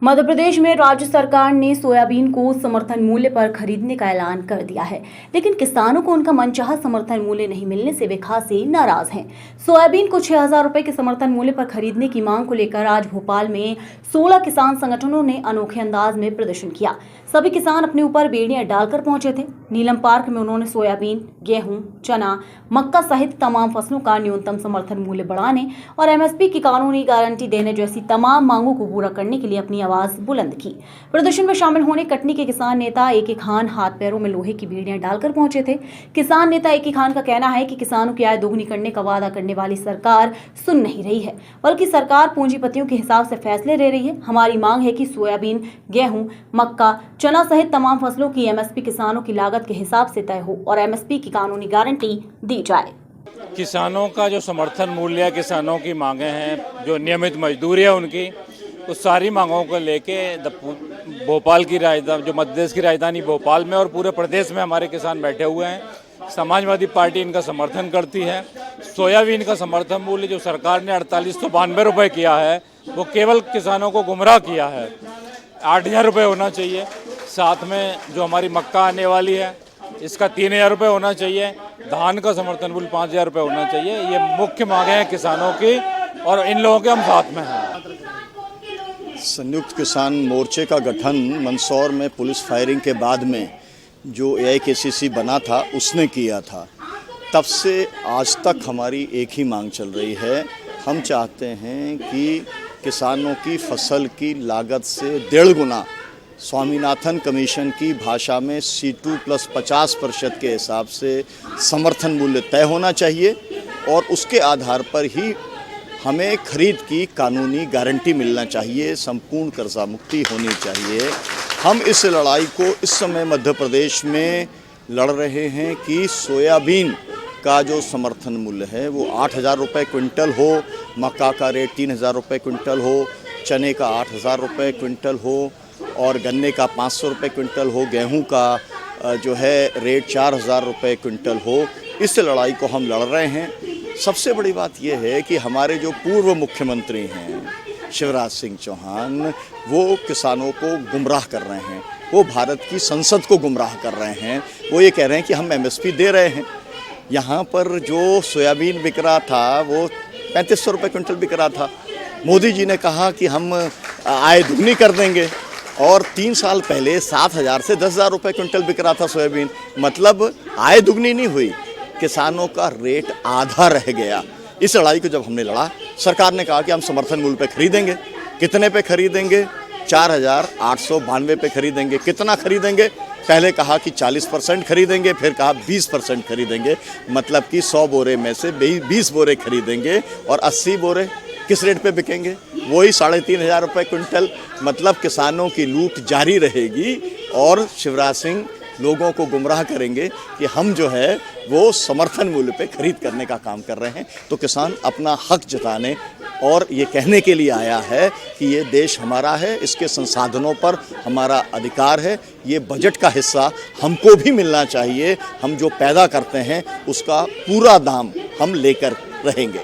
मध्य प्रदेश में राज्य सरकार ने सोयाबीन को समर्थन मूल्य पर खरीदने का ऐलान कर दिया है, लेकिन किसानों को उनका मनचाहा समर्थन मूल्य नहीं मिलने से वे खासे नाराज हैं। सोयाबीन को 6,000 रुपए के समर्थन मूल्य पर खरीदने की मांग को लेकर आज भोपाल में 16 किसान संगठनों ने अनोखे अंदाज में प्रदर्शन किया। सभी किसान अपने ऊपर बेड़ियां डालकर पहुंचे थे। नीलम पार्क में उन्होंने सोयाबीन, गेहूं, चना, मक्का सहित तमाम फसलों का न्यूनतम समर्थन मूल्य बढ़ाने और एमएसपी की कानूनी गारंटी देने जैसी तमाम मांगों को पूरा करने के लिए अपनी आवाज बुलंद की। प्रदर्शन में शामिल होने कटनी के किसान नेता ए के खान हाथ पैरों में लोहे की बेड़ियां डालकर पहुंचे थे। किसान नेता ए के खान का कहना है कि किसानों की आय दोगुनी करने का वादा करने वाली सरकार सुन नहीं रही है, बल्कि सरकार पूंजीपतियों के हिसाब से फैसले ले रही है। हमारी मांग है कि सोयाबीन, गेहूं, मक्का, चना सहित तमाम फसलों की एमएसपी किसानों की लागत के हिसाब से तय हो और एमएसपी की कानूनी गारंटी दी जाए। किसानों का जो समर्थन मूल्य है, किसानों की मांगे हैं, जो नियमित मजदूरी है उनकी, उस सारी मांगों को लेके भोपाल की राजधानी, जो मध्य प्रदेश की राजधानी भोपाल में और पूरे प्रदेश में हमारे किसान बैठे हुए हैं। समाजवादी पार्टी इनका समर्थन करती है। सोयाबीन का समर्थन मूल्य जो सरकार ने 4892 रुपये किया है, वो केवल किसानों को गुमराह किया है। 8,000 रुपये होना चाहिए। साथ में जो हमारी मक्का आने वाली है, इसका 3,000 रुपये होना चाहिए। धान का समर्थन मूल्य 5,000 रुपये होना चाहिए। ये मुख्य मांगे हैं किसानों की और इन लोगों के हम साथ में हैं। संयुक्त किसान मोर्चे का गठन मंदसौर में पुलिस फायरिंग के बाद में जो एआईकेसीसी बना था उसने किया था। तब से आज तक हमारी एक ही मांग चल रही है। हम चाहते हैं कि किसानों की फसल की लागत से 1.5 गुना स्वामीनाथन कमीशन की भाषा में C2 + 50% के हिसाब से समर्थन मूल्य तय होना चाहिए और उसके आधार पर ही हमें खरीद की कानूनी गारंटी मिलना चाहिए। संपूर्ण कर्जा मुक्ति होनी चाहिए। हम इस लड़ाई को इस समय मध्य प्रदेश में लड़ रहे हैं कि सोयाबीन का जो समर्थन मूल्य है वो 8,000 रुपये क्विंटल हो, मक्का का रेट 3,000 रुपये क्विंटल हो, चने का 8,000 रुपये क्विंटल हो और गन्ने का 500 रुपये क्विंटल हो, गेहूं का जो है रेट 4,000 रुपये क्विंटल हो। इस लड़ाई को हम लड़ रहे हैं। सबसे बड़ी बात यह है कि हमारे जो पूर्व मुख्यमंत्री हैं शिवराज सिंह चौहान, वो किसानों को गुमराह कर रहे हैं। वो भारत की संसद को गुमराह कर रहे हैं। वो ये कह रहे हैं कि हम एमएसपी दे रहे हैं। यहाँ पर जो सोयाबीन बिक रहा था वो 3,500 रुपये क्विंटल बिक रहा था। मोदी जी ने कहा कि हम आय दुगनी कर देंगे और 3 साल पहले 7,000 से 10,000 रुपये क्विंटल बिक रहा था सोयाबीन। मतलब आय दुगनी नहीं हुई, किसानों का रेट आधा रह गया। इस लड़ाई को जब हमने लड़ा, सरकार ने कहा कि हम समर्थन मूल्य पे खरीदेंगे। कितने पे खरीदेंगे? 4,892 पे खरीदेंगे। कितना खरीदेंगे? पहले कहा कि 40% खरीदेंगे, फिर कहा 20% खरीदेंगे। मतलब कि 100 बोरे में से 20 बोरे खरीदेंगे और 80 बोरे किस रेट पे बिकेंगे? वही 3,500 रुपये क्विंटल। मतलब किसानों की लूट जारी रहेगी और शिवराज सिंह लोगों को गुमराह करेंगे कि हम जो है वो समर्थन मूल्य पे खरीद करने का काम कर रहे हैं। तो किसान अपना हक जताने और ये कहने के लिए आया है कि ये देश हमारा है, इसके संसाधनों पर हमारा अधिकार है। ये बजट का हिस्सा हमको भी मिलना चाहिए। हम जो पैदा करते हैं उसका पूरा दाम हम लेकर रहेंगे।